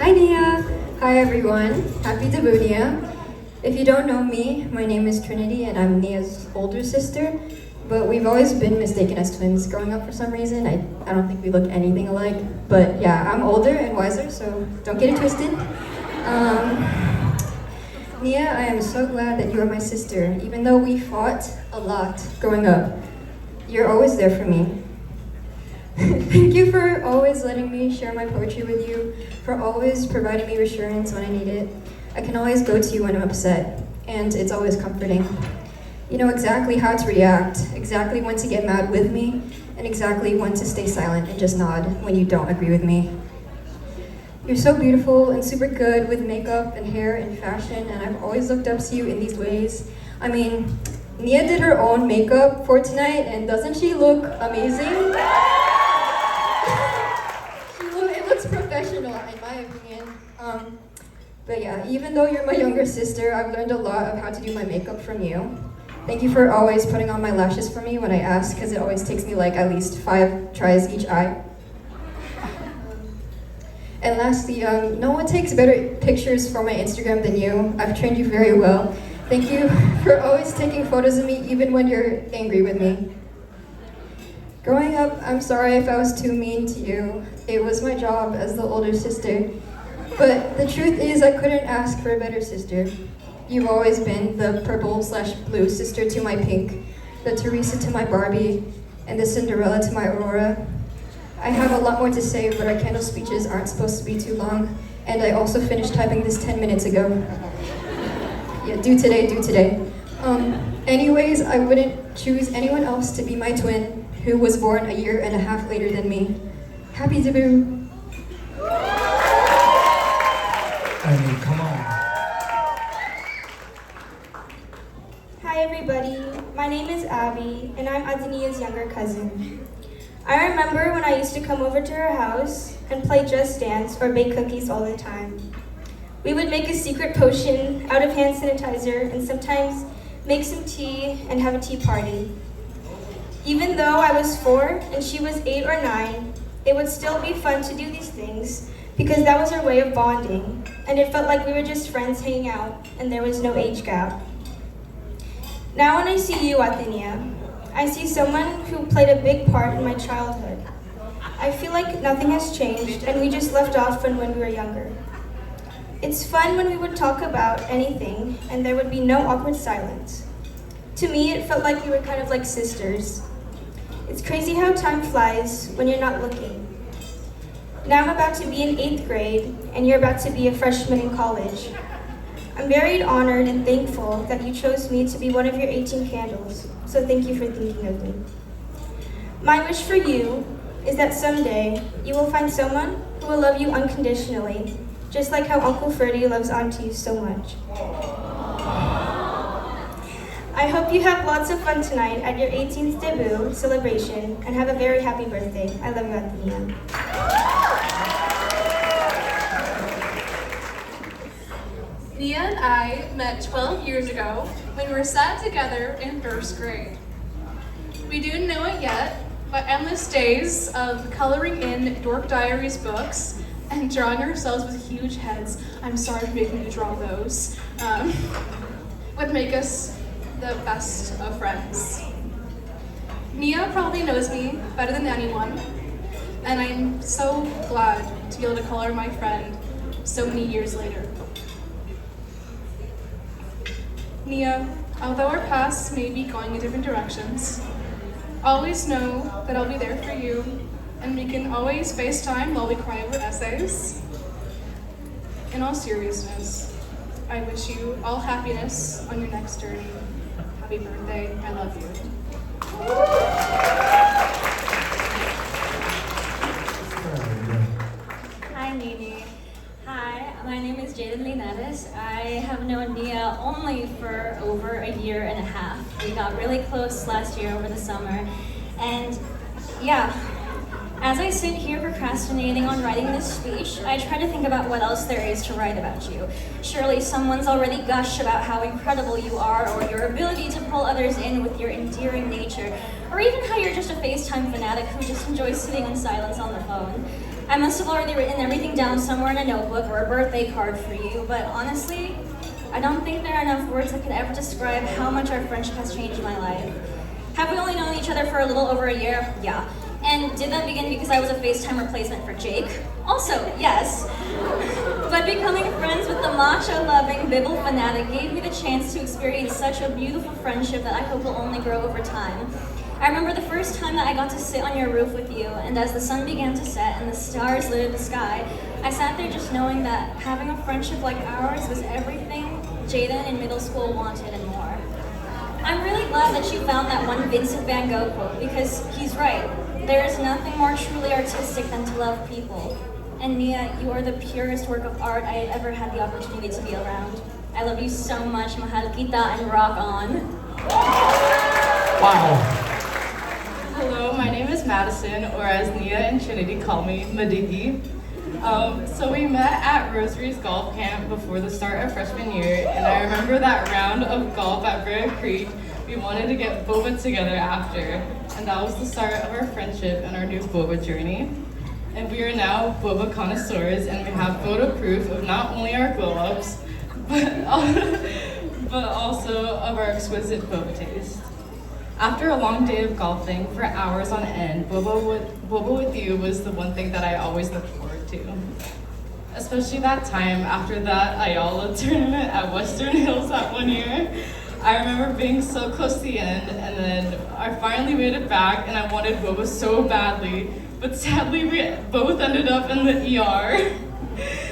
Hi Nia! Hi everyone! Happy debut Nia! If you don't know me, my name is Trinity and I'm Nia's older sister, but we've always been mistaken as twins growing up for some reason. I don't think we look anything alike, but yeah, I'm older and wiser, so don't get it twisted. Nia, I am so glad that you are my sister, even though we fought a lot growing up. You're always there for me. Thank you for always letting me share my poetry with you, for always providing me reassurance when I need it. I can always go to you when I'm upset, and it's always comforting. You know exactly how to react, exactly when to get mad with me, and exactly when to stay silent and just nod when you don't agree with me. You're so beautiful and super good with makeup and hair and fashion, and I've always looked up to you in these ways. I mean, Nia did her own makeup for tonight, and doesn't she look amazing? It looks professional, in my opinion. But yeah, even though you're my younger sister, I've learned a lot of how to do my makeup from you. Thank you for always putting on my lashes for me when I ask, because it always takes me like at least 5 tries each eye. And lastly, no one takes better pictures for my Instagram than you. I've trained you very well. Thank you for always taking photos of me even when you're angry with me. Growing up, I'm sorry if I was too mean to you. It was my job as the older sister. But the truth is I couldn't ask for a better sister. You've always been the purple/blue sister to my pink, the Teresa to my Barbie, and the Cinderella to my Aurora. I have a lot more to say, but our candle speeches aren't supposed to be too long, and I also finished typing this 10 minutes ago. Yeah, do today. Anyways, I wouldn't choose anyone else to be my twin, who was born a year and a half later than me. Happy debut. I mean, come on. Hi everybody, my name is Abby, and I'm Adenia's younger cousin. I remember when I used to come over to her house and play Just Dance or bake cookies all the time. We would make a secret potion out of hand sanitizer and sometimes make some tea and have a tea party. Even though I was 4 and she was 8 or 9, it would still be fun to do these things because that was our way of bonding, and it felt like we were just friends hanging out and there was no age gap. Now when I see you, Athenia, I see someone who played a big part in my childhood. I feel like nothing has changed and we just left off from when we were younger. It's fun when we would talk about anything and there would be no awkward silence. To me, it felt like we were kind of like sisters. It's crazy how time flies when you're not looking. Now I'm about to be in 8th grade and you're about to be a freshman in college. I'm very honored and thankful that you chose me to be one of your 18 candles, so thank you for thinking of me. My wish for you is that someday you will find someone who will love you unconditionally, just like how Uncle Ferdy loves Auntie so much. I hope you have lots of fun tonight at your 18th debut celebration and have a very happy birthday. I love you, Athenia. Nia and I met 12 years ago when we were sat together in 1st grade. We didn't know it yet, but endless days of coloring in Dork Diaries books and drawing ourselves with huge heads, I'm sorry for making you draw those, would make us the best of friends. Nia probably knows me better than anyone, and I'm so glad to be able to call her my friend so many years later. Nia, although our paths may be going in different directions, always know that I'll be there for you, and we can always FaceTime while we cry over essays. In all seriousness, I wish you all happiness on your next journey. Happy birthday, I love you. Hi, Nini. Hi, my name is Jaden Linares. I have known Nia only for over a year and a half. We got really close last year over the summer. And yeah, as I sit here procrastinating on writing this speech, I try to think about what else there is to write about you. Surely someone's already gushed about how incredible you are, or your ability to pull others in with your endearing nature, or even how you're just a FaceTime fanatic who just enjoys sitting in silence on the phone. I must have already written everything down somewhere in a notebook or a birthday card for you, but honestly, I don't think there are enough words that could ever describe how much our friendship has changed my life. Have we only known each other for a little over a year? Yeah. And did that begin because I was a FaceTime replacement for Jake? Also, yes. But becoming friends with the matcha-loving Bibble fanatic gave me the chance to experience such a beautiful friendship that I hope will only grow over time. I remember the first time that I got to sit on your roof with you, and as the sun began to set and the stars lit the sky, I sat there just knowing that having a friendship like ours was everything Jaden in middle school wanted and more. I'm really glad that you found that one Vincent van Gogh quote, because he's right. There is nothing more truly artistic than to love people. And Nia, you are the purest work of art I had ever had the opportunity to be around. I love you so much, mahal kita, and rock on. Wow. Hello, my name is Madison, or as Nia and Trinity call me, Madigi. So we met at Rosary's golf camp before the start of freshman year, and I remember that round of golf at Bear Creek. We wanted to get boba together after, and that was the start of our friendship and our new boba journey. And we are now boba connoisseurs, and we have photo proof of not only our glow-ups, but also of our exquisite boba taste. After a long day of golfing for hours on end, boba with you was the one thing that I always looked forward to. Especially that time after that Ayala tournament at Western Hills that one year. I remember being so close to the end, and then I finally made it back, and I wanted boba so badly, but sadly we both ended up in the ER,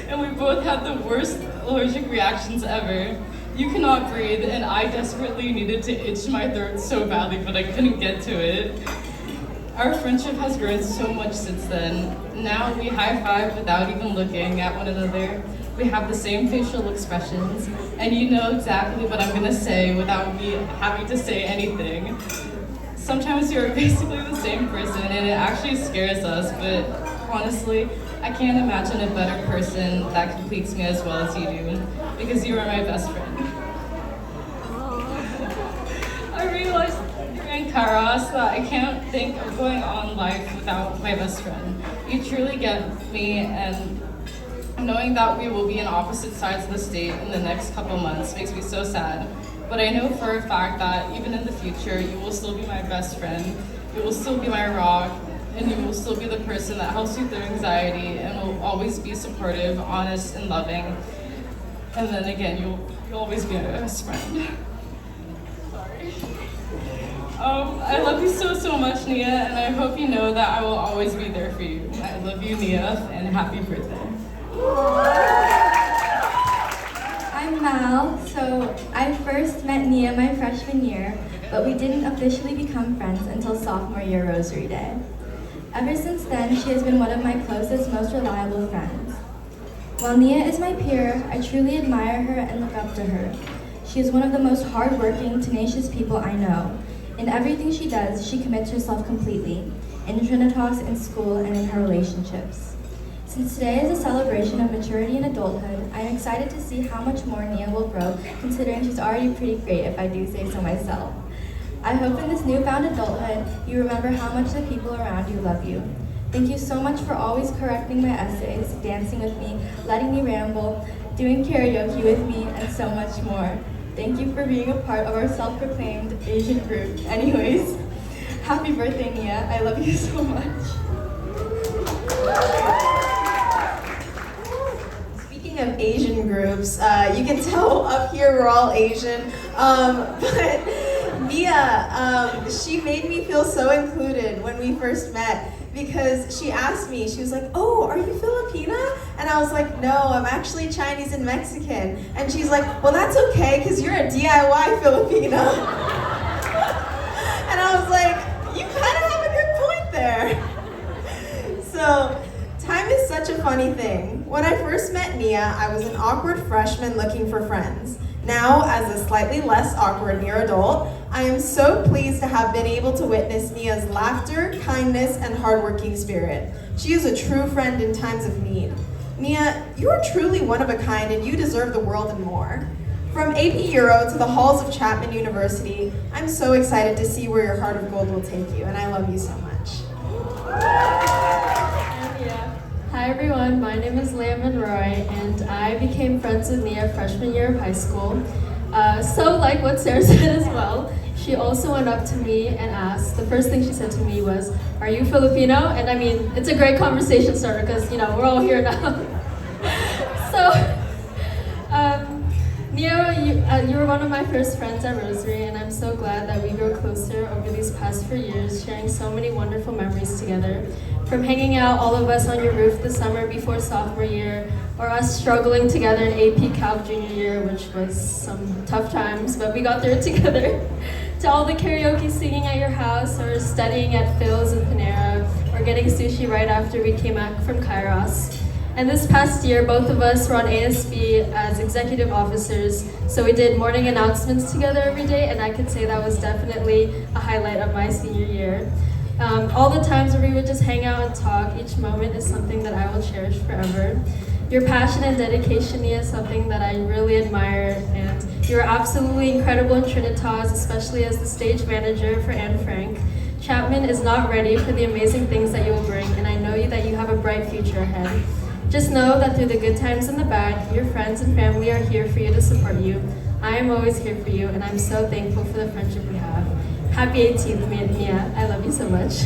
and we both had the worst allergic reactions ever. You cannot breathe, and I desperately needed to itch my throat so badly, but I couldn't get to it. Our friendship has grown so much since then. Now we high-five without even looking at one another. We have the same facial expressions, and you know exactly what I'm gonna say without me having to say anything. Sometimes you're basically the same person, and it actually scares us, but honestly, I can't imagine a better person that completes me as well as you do, because you are my best friend. I realized during Kairos that I can't think of going on life without my best friend. You truly get me, and knowing that we will be on opposite sides of the state in the next couple months makes me so sad. But I know for a fact that even in the future, you will still be my best friend, you will still be my rock, and you will still be the person that helps you through anxiety and will always be supportive, honest, and loving. And then again, you'll always be my best friend. Sorry. I love you so much, Nia, and I hope you know that I will always be there for you. I love you, Nia, and happy birthday. I'm Mal. So I first met Nia my freshman year, but we didn't officially become friends until sophomore year Rosary Day. Ever since then, she has been one of my closest, most reliable friends. While Nia is my peer, I truly admire her and look up to her. She is one of the most hardworking, tenacious people I know. In everything she does, she commits herself completely, in Trinitas, in school, and in her relationships. Since today is a celebration of maturity and adulthood, I'm excited to see how much more Nia will grow, considering she's already pretty great, if I do say so myself. I hope in this newfound adulthood, you remember how much the people around you love you. Thank you so much for always correcting my essays, dancing with me, letting me ramble, doing karaoke with me, and so much more. Thank you for being a part of our self-proclaimed Asian group. Anyways, happy birthday, Nia. I love you so much. Speaking of Asian groups, you can tell up here we're all Asian, but Nia, she made me feel so included when we first met, because she asked me, she was like, "Oh, are you Filipina?" And I was like, "No, I'm actually Chinese and Mexican." And she's like, "Well, that's okay, because you're a DIY Filipina." And I was like, "You kind of have a good point there." So, time is such a funny thing. When I first met Nia, I was an awkward freshman looking for friends. Now, as a slightly less awkward near adult, I am so pleased to have been able to witness Nia's laughter, kindness, and hardworking spirit. She is a true friend in times of need. Nia, you are truly one of a kind, and you deserve the world and more. From AP Euro to the halls of Chapman University, I'm so excited to see where your heart of gold will take you, and I love you so much. Hi everyone, my name is Leah Monroy, and I became friends with Nia freshman year of high school. So like what Sarah said as well, she also went up to me and asked, the first thing she said to me was, "Are you Filipino?" And I mean, it's a great conversation starter because, you know, we're all here now. So, Nia, you were one of my first friends at Rosary, and I'm so glad that we grew closer over these past 4 years, sharing so many wonderful memories together. From hanging out, all of us on your roof the summer before sophomore year, or us struggling together in AP Calc junior year, which was some tough times, but we got through it together. To all the karaoke singing at your house, or studying at Phil's and Panera, or getting sushi right after we came back from Kairos. And this past year, both of us were on ASB as executive officers, so we did morning announcements together every day, and I could say that was definitely a highlight of my senior year. All the times where we would just hang out and talk, each moment is something that I will cherish forever. Your passion and dedication, Nia, is something that I really admire, and you are absolutely incredible in Trinitas, especially as the stage manager for Anne Frank. Chapman is not ready for the amazing things that you will bring, and I know that you have a bright future ahead. Just know that through the good times and the bad, your friends and family are here for you to support you. I am always here for you, and I'm so thankful for the friendship we have. Happy 18th, Nia. I love you so much.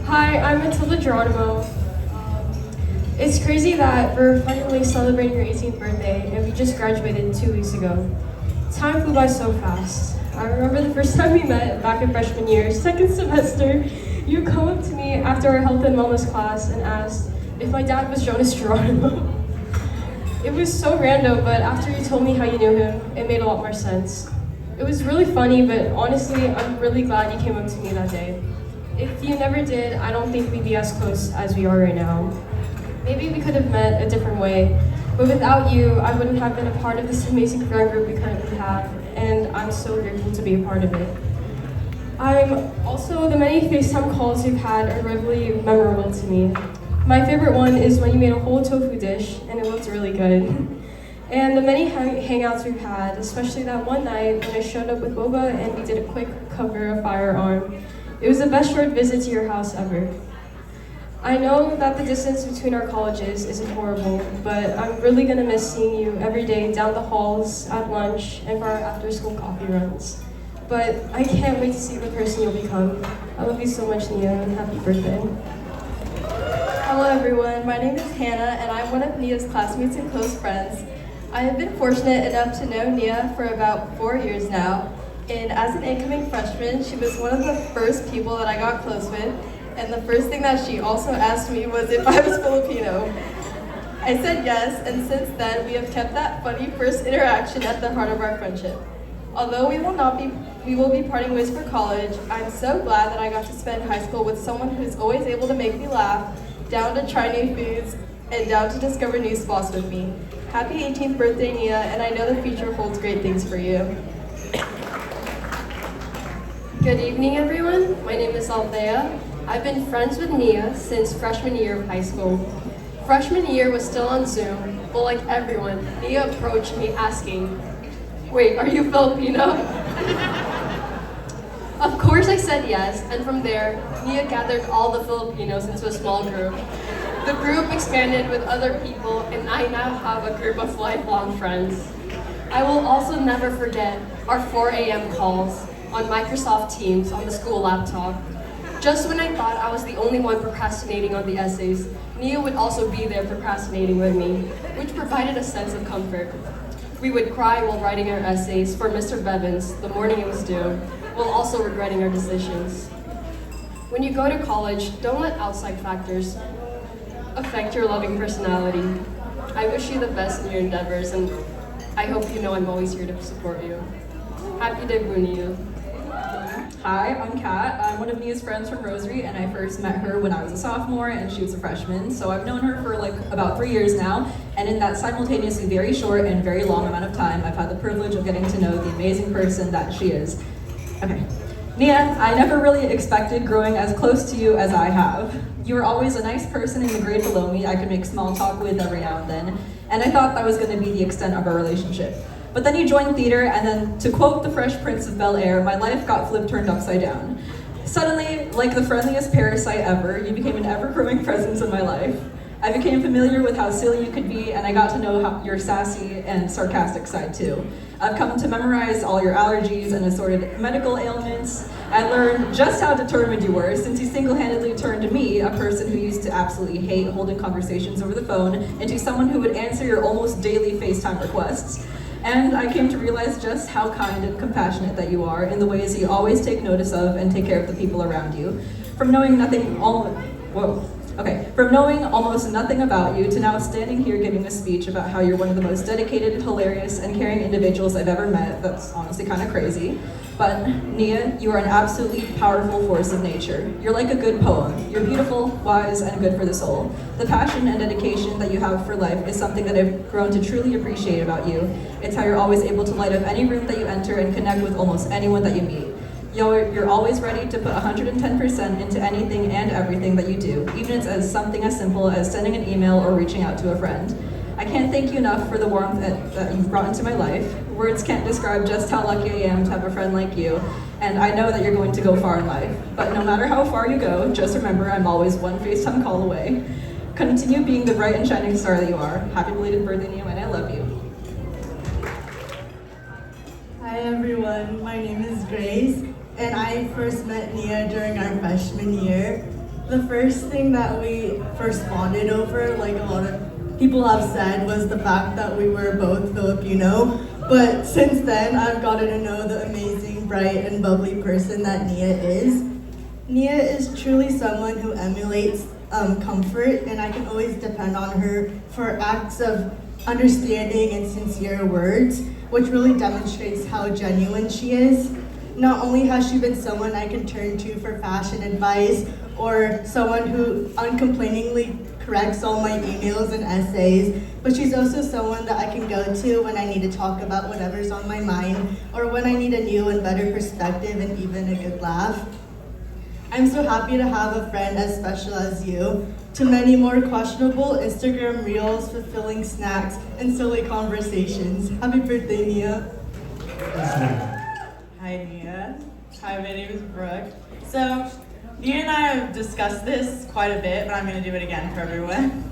Hi, I'm Matilda Geronimo. It's crazy that we're finally celebrating your 18th birthday, and we just graduated 2 weeks ago. Time flew by so fast. I remember the first time we met back in freshman year, second semester. You come up to me after our health and wellness class and asked if my dad was Jonas Geronimo. It was so random, but after you told me how you knew him, it made a lot more sense. It was really funny, but honestly, I'm really glad you came up to me that day. If you never did, I don't think we'd be as close as we are right now. Maybe we could have met a different way, but without you, I wouldn't have been a part of this amazing friend group we currently have, and I'm so grateful to be a part of it. The many FaceTime calls you've had are really memorable to me. My favorite one is when you made a whole tofu dish, and it looked really good. And the many hangouts we've had, especially that one night when I showed up with Boba and we did a quick cover of Firearm. It was the best short visit to your house ever. I know that the distance between our colleges isn't horrible, but I'm really gonna miss seeing you every day down the halls, at lunch, and for our after-school coffee runs. But I can't wait to see the person you'll become. I love you so much, Nia, and happy birthday. Hello everyone, my name is Hannah, and I'm one of Nia's classmates and close friends. I have been fortunate enough to know Nia for about 4 years now, and as an incoming freshman, she was one of the first people that I got close with, and the first thing that she also asked me was if I was Filipino. I said yes, and since then, we have kept that funny first interaction at the heart of our friendship. Although we will be parting ways for college, I'm so glad that I got to spend high school with someone who's always able to make me laugh, down to try new foods, and down to discover new spots with me. Happy 18th birthday, Nia, and I know the future holds great things for you. Good evening, everyone. My name is Althea. I've been friends with Nia since freshman year of high school. Freshman year was still on Zoom, but like everyone, Nia approached me asking, "Wait, are you Filipino?" Of course I said yes, and from there, Nia gathered all the Filipinos into a small group. The group expanded with other people, and I now have a group of lifelong friends. I will also never forget our 4 a.m. calls on Microsoft Teams on the school laptop. Just when I thought I was the only one procrastinating on the essays, Nia would also be there procrastinating with me, which provided a sense of comfort. We would cry while writing our essays for Mr. Bevins the morning it was due, while also regretting our decisions. When you go to college, don't let outside factors affect your loving personality. I wish you the best in your endeavors, and I hope you know I'm always here to support you. Happy debut, Nia. Hi, I'm Kat. I'm one of Nia's friends from Rosary, and I first met her when I was a sophomore and she was a freshman. So I've known her for about 3 years now, and in that simultaneously very short and very long amount of time, I've had the privilege of getting to know the amazing person that she is. Okay. Nia, I never really expected growing as close to you as I have. You were always a nice person in the grade below me I could make small talk with every now and then, and I thought that was going to be the extent of our relationship. But then you joined theater, and then, to quote the Fresh Prince of Bel-Air, my life got turned upside down. Suddenly, Like the friendliest parasite ever, you became an ever-growing presence in my life. I became familiar with how silly you could be, and I got to know your sassy and sarcastic side too. I've come to memorize all your allergies and assorted medical ailments. I learned just how determined you were, since you single-handedly turned me, a person who used to absolutely hate holding conversations over the phone, into someone who would answer your almost daily FaceTime requests. And I came to realize just how kind and compassionate that you are in the ways that you always take notice of and take care of the people around you. From knowing From knowing almost nothing about you to now standing here giving a speech about how you're one of the most dedicated, hilarious, and caring individuals I've ever met. That's honestly kind of crazy. But Nia, you are an absolutely powerful force of nature. You're like a good poem. You're beautiful, wise, and good for the soul. The passion and dedication that you have for life is something that I've grown to truly appreciate about you. It's how you're always able to light up any room that you enter and connect with almost anyone that you meet. You're always ready to put 110% into anything and everything that you do, even if it's something as simple as sending an email or reaching out to a friend. I can't thank you enough for the warmth that you've brought into my life. Words can't describe just how lucky I am to have a friend like you, and I know that you're going to go far in life. But no matter how far you go, just remember I'm always one FaceTime call away. Continue being the bright and shining star that you are. Happy belated birthday, Nia, and I love you. Hi everyone, my name is Grace, and I first met Nia during our freshman year. The first thing that we first bonded over, like a lot of people have said, was the fact that we were both Filipino. But since then, I've gotten to know the amazing, bright, and bubbly person that Nia is. Nia is truly someone who emulates comfort, and I can always depend on her for acts of understanding and sincere words, which really demonstrates how genuine she is. Not only has she been someone I can turn to for fashion advice, or someone who uncomplainingly corrects all my emails and essays, but she's also someone that I can go to when I need to talk about whatever's on my mind, or when I need a new and better perspective and even a good laugh. I'm so happy to have a friend as special as you. To many more questionable Instagram reels, fulfilling snacks, and silly conversations. Happy birthday, Nia. Hi, Nia. Hi, my name is Brooke. So, Nia and I have discussed this quite a bit, but I'm going to do it again for everyone.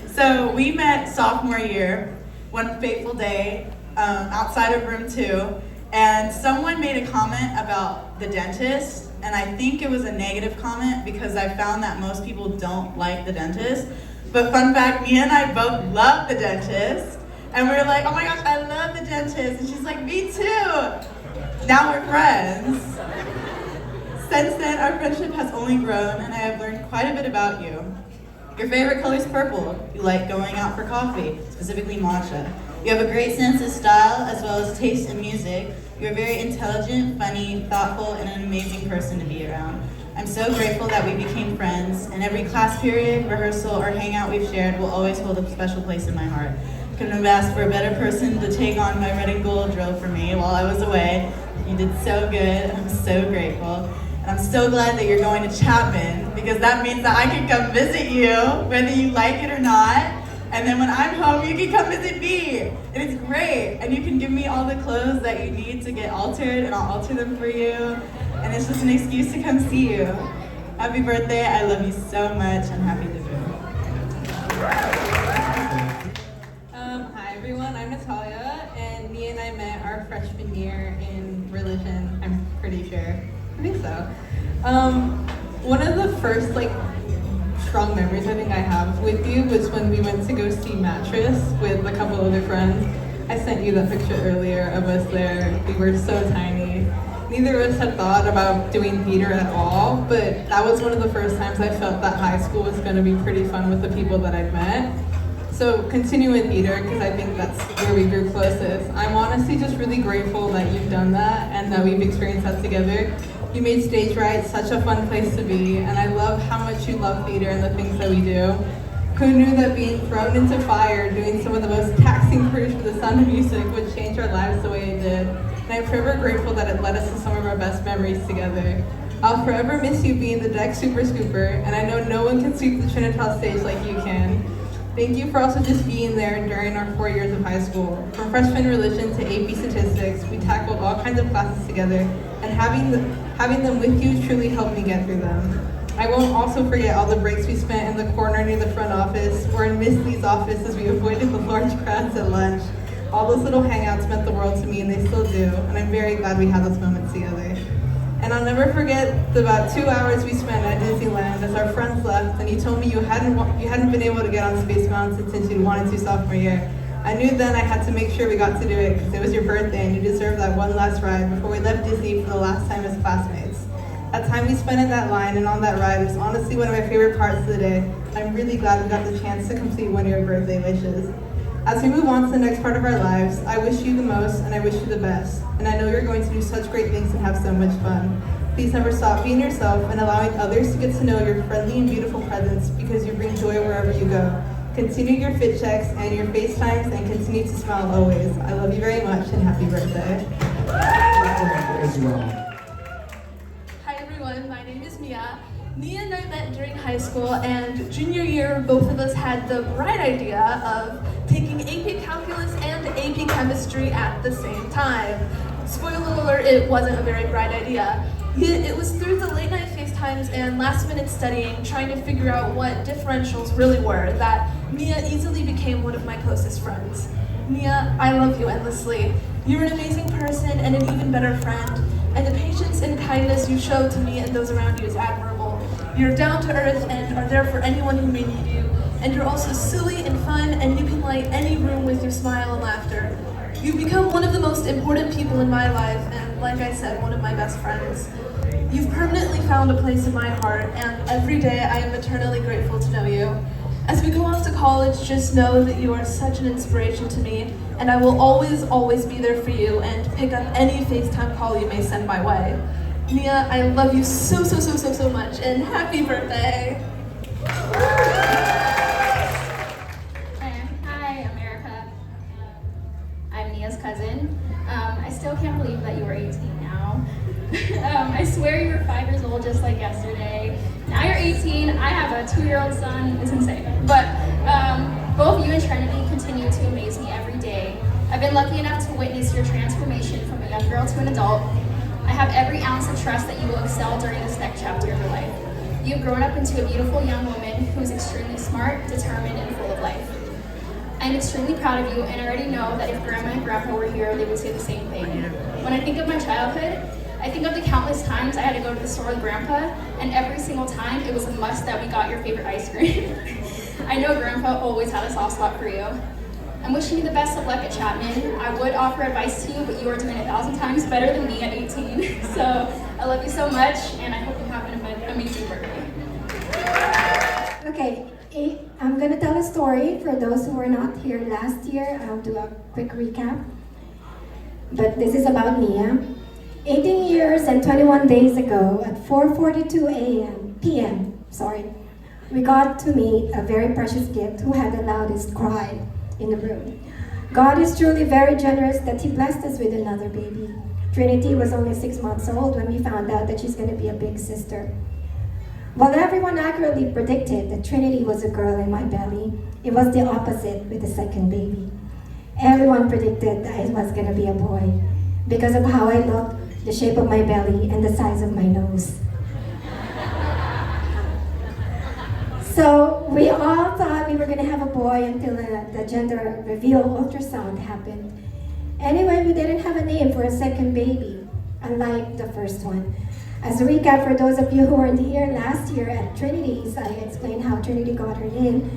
So, we met sophomore year, one fateful day, outside of room 2, and someone made a comment about the dentist, and I think it was a negative comment because I found that most people don't like the dentist. But fun fact, Nia and I both love the dentist, and we were like, oh my gosh, I love the dentist, and she's like, me too. Now we're friends. Since then, our friendship has only grown, and I have learned quite a bit about you. Your favorite color is purple. You like going out for coffee, specifically matcha. You have a great sense of style, as well as taste in music. You're very intelligent, funny, thoughtful, and an amazing person to be around. I'm so grateful that we became friends, and every class period, rehearsal, or hangout we've shared will always hold a special place in my heart. Couldn't have asked for a better person to take on my red and gold drill for me while I was away. You did so good, and I'm so grateful. And I'm so glad that you're going to Chapman, because that means that I can come visit you, whether you like it or not. And then when I'm home, you can come visit me. And it's great. And you can give me all the clothes that you need to get altered, and I'll alter them for you. And it's just an excuse to come see you. Happy birthday. I love you so much. I'm happy to Hi everyone, I'm Natalia, and Nia and I met our freshman year in religion, I'm pretty sure. I think so. One of the first strong memories I think I have with you was when we went to go see Mattress with a couple other friends. I sent you that picture earlier of us there. We were so tiny. Neither of us had thought about doing theater at all, but that was one of the first times I felt that high school was going to be pretty fun with the people that I'd met. So continue with theater, because I think that's where we grew closest. I'm honestly just really grateful that you've done that and that we've experienced that together. You made Stage Right such a fun place to be, and I love how much you love theater and the things that we do. Who knew that being thrown into fire, doing some of the most taxing careers for the sound of music would change our lives the way it did? And I'm forever grateful that it led us to some of our best memories together. I'll forever miss you being the deck super scooper, and I know no one can sweep the Trinitas stage like you can. Thank you for also just being there during our 4 years of high school. From freshman religion to AP statistics, we tackled all kinds of classes together, and having them with you truly helped me get through them. I won't also forget all the breaks we spent in the corner near the front office, or in Miss Lee's office as we avoided the large crowds at lunch. All those little hangouts meant the world to me, and they still do, and I'm very glad we had those moments together. And I'll never forget the about 2 hours we spent at Disneyland as our friends left, and you told me you hadn't been able to get on Space Mountain since you wanted to sophomore year. I knew then I had to make sure we got to do it because it was your birthday and you deserved that one last ride before we left Disney for the last time as classmates. That time we spent in that line and on that ride was honestly one of my favorite parts of the day. I'm really glad we got the chance to complete one of your birthday wishes. As we move on to the next part of our lives, I wish you the most and I wish you the best. And I know you're going to do such great things and have so much fun. Please never stop being yourself and allowing others to get to know your friendly and beautiful presence because you bring joy wherever you go. Continue your fit checks and your FaceTimes and continue to smile always. I love you very much and happy birthday. As well. Hi everyone, my name is Mia. Nia and I met during high school, and junior year, both of us had the bright idea of taking AP Calculus and AP Chemistry at the same time. Spoiler alert, it wasn't a very bright idea. It was through the late night FaceTimes and last minute studying, trying to figure out what differentials really were, that Nia easily became one of my closest friends. Nia, I love you endlessly. You're an amazing person and an even better friend, and the patience and kindness you show to me and those around you is admirable. You're down to earth and are there for anyone who may need you, and you're also silly and fun, and you can light any room with your smile and laughter. You've become one of the most important people in my life, and like I said, one of my best friends. You've permanently found a place in my heart, and every day I am eternally grateful to know you. As we go off to college, just know that you are such an inspiration to me, and I will always, always be there for you and pick up any FaceTime call you may send my way. Nia, I love you so much, and happy birthday! Hi, I'm Erica. I'm Nia's cousin. I still can't believe that you are 18 now. I swear you were 5 years old just like yesterday. Now you're 18, I have a 2-year-old son, it's insane. But both you and Trinity continue to amaze me every day. I've been lucky enough to witness your transformation from a young girl to an adult. I have every ounce of trust that you will excel during this next chapter of your life. You've grown up into a beautiful young woman who is extremely smart, determined, and full of life. I'm extremely proud of you, and I already know that if Grandma and Grandpa were here, they would say the same thing. When I think of my childhood, I think of the countless times I had to go to the store with Grandpa, and every single time it was a must that we got your favorite ice cream. I know Grandpa always had a soft spot for you. I'm wishing you the best of luck at Chapman. I would offer advice to you, but you are doing 1,000 times better than me at 18. So I love you so much, and I hope you have an amazing birthday. Okay, I'm gonna tell a story for those who were not here last year. I'll do a quick recap. But this is about Nia. 18 years and 21 days ago at 4:42 p.m., we got to meet a very precious gift who had the loudest cry in the room. God is truly very generous that He blessed us with another baby. Trinity was only 6 months old when we found out that she's going to be a big sister. While everyone accurately predicted that Trinity was a girl in my belly, it was the opposite with the second baby. Everyone predicted that it was going to be a boy because of how I looked, the shape of my belly, and the size of my nose. So we all thought we were going to have a boy until the gender reveal ultrasound happened. Anyway, we didn't have a name for a second baby, unlike the first one. As a recap, for those of you who weren't here last year at Trinity's, I explained how Trinity got her name.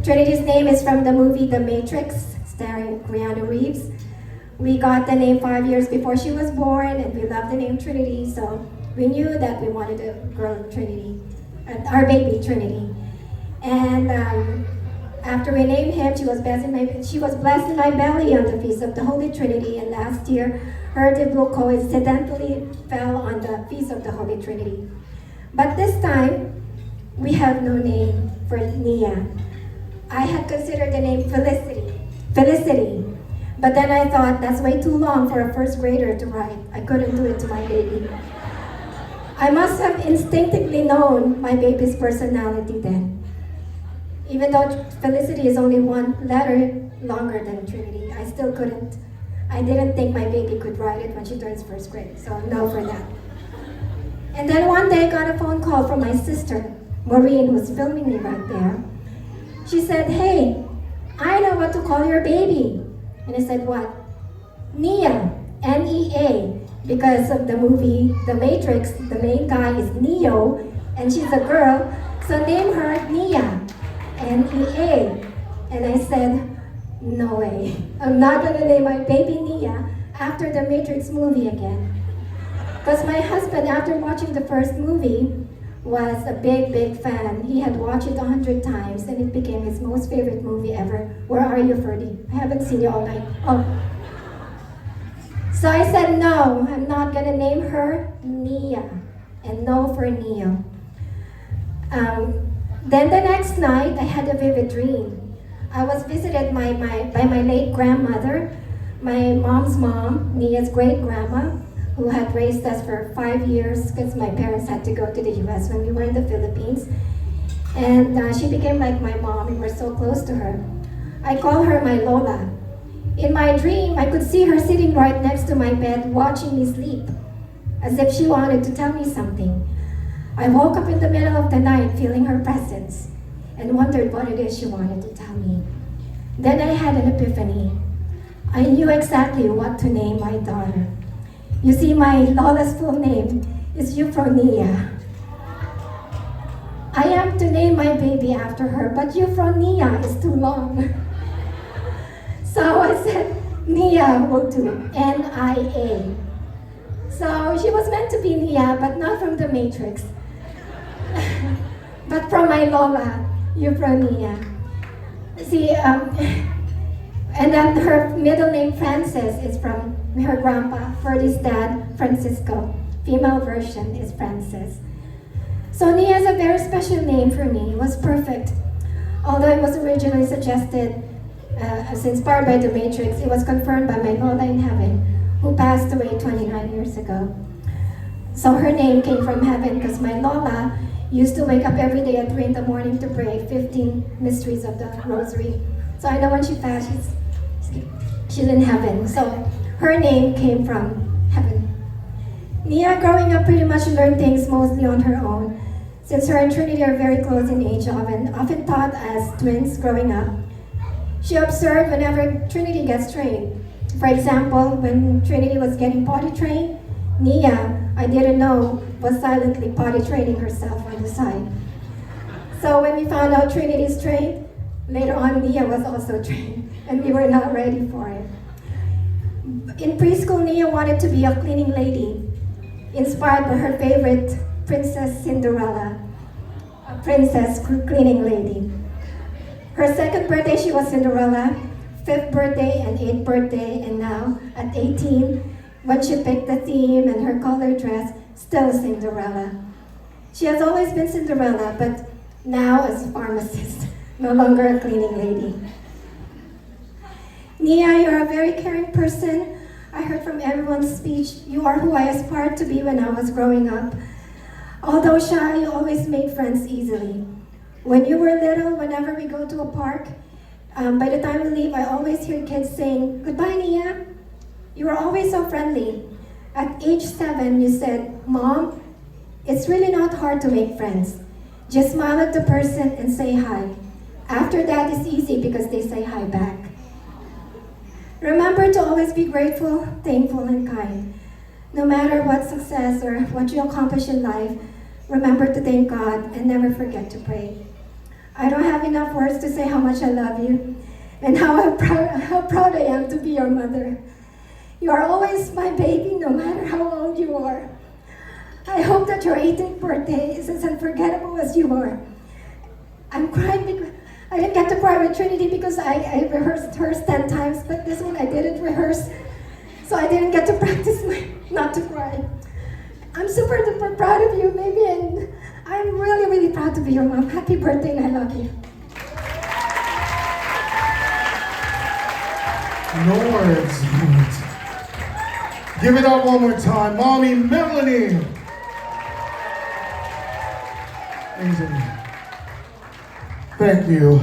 Trinity's name is from the movie The Matrix, starring Keanu Reeves. We got the name 5 years before she was born, and we loved the name Trinity, so we knew that we wanted a girl Trinity. Our baby Trinity. And after we named him, she was blessed in my belly on the Feast of the Holy Trinity, and last year her debut coincidentally fell on the Feast of the Holy Trinity. But this time, we have no name for Nia. I had considered the name Felicity, but then I thought that's way too long for a first grader to write. I couldn't do it to my baby. I must have instinctively known my baby's personality then. Even though Felicity is only one letter longer than Trinity, I still couldn't I didn't think my baby could write it when she turns first grade, so no for that. And then one day I got a phone call from my sister, Maureen, who's filming me right there. She said, "Hey, I know what to call your baby." And I said, "What?" "Nia, N-E-A, because of the movie The Matrix, the main guy is Neo, and she's a girl, so name her Nia, N-E-A. And I said, "No way, I'm not gonna name my baby Nia after the Matrix movie again." Because my husband, after watching the first movie, was a big fan. He had watched it 100 times and it became his most favorite movie ever. Where are you, Ferdy? I haven't seen you all night. Oh. So I said, no, I'm not gonna name her Nia, and no for Neo. Then the next night, I had a vivid dream. I was visited by my late grandmother, my mom's mom, Nia's great grandma, who had raised us for 5 years because my parents had to go to the US when we were in the Philippines. And she became like my mom, we were so close to her. I call her my Lola. In my dream, I could see her sitting right next to my bed watching me sleep, as if she wanted to tell me something. I woke up in the middle of the night feeling her presence and wondered what it is she wanted to tell me. Then I had an epiphany. I knew exactly what to name my daughter. You see, my Lola's full name is Euphronia. I am to name my baby after her, but Euphronia is too long. So I said, Nia will do, N-I-A. So she was meant to be Nia, but not from the Matrix. But from my Lola, Euphronia. See, and then her middle name, Frances, is from her grandpa, Ferdy's dad, Francisco. Female version is Frances. So Nia is a very special name for me. It was perfect. Although it was originally suggested as inspired by The Matrix, it was confirmed by my Lola in heaven, who passed away 29 years ago. So her name came from heaven because my Lola used to wake up every day at 3 in the morning to pray 15 mysteries of the rosary. So I know when she passed, she's in heaven. So her name came from heaven. Nia, growing up, pretty much learned things mostly on her own. Since her and Trinity are very close in age, often taught as twins growing up. She observed whenever Trinity gets trained. For example, when Trinity was getting potty trained, Nia, I didn't know, was silently potty training herself on the side. So when we found out Trinity's trained, later on Nia was also trained, and we were not ready for it. In preschool, Nia wanted to be a cleaning lady, inspired by her favorite Princess Cinderella, a princess cleaning lady. Her second birthday, she was Cinderella, 5th birthday and 8th birthday, and now at 18, when she picked the theme and her color dress, still Cinderella. She has always been Cinderella, but now as a pharmacist, no longer a cleaning lady. Nia, you're a very caring person. I heard from everyone's speech, you are who I aspired to be when I was growing up. Although shy, you always made friends easily. When you were little, whenever we go to a park, by the time we leave, I always hear kids saying, "Goodbye, Nia." You were always so friendly. At age 7, you said, "Mom, it's really not hard to make friends. Just smile at the person and say hi. After that, it's easy because they say hi back." Remember to always be grateful, thankful, and kind. No matter what success or what you accomplish in life, remember to thank God and never forget to pray. I don't have enough words to say how much I love you and how proud I am to be your mother. You are always my baby, no matter how old you are. I hope that your 18th birthday is as unforgettable as you are. I'm crying because I didn't get to cry with Trinity because I rehearsed hers 10 times, but this one I didn't rehearse, so I didn't get to practice not to cry. I'm super duper proud of you, baby, and I'm really, really proud to be your mom. Happy birthday, and I love you. No words. Give it up one more time. Mommy Melanie. Amazing. Thank you.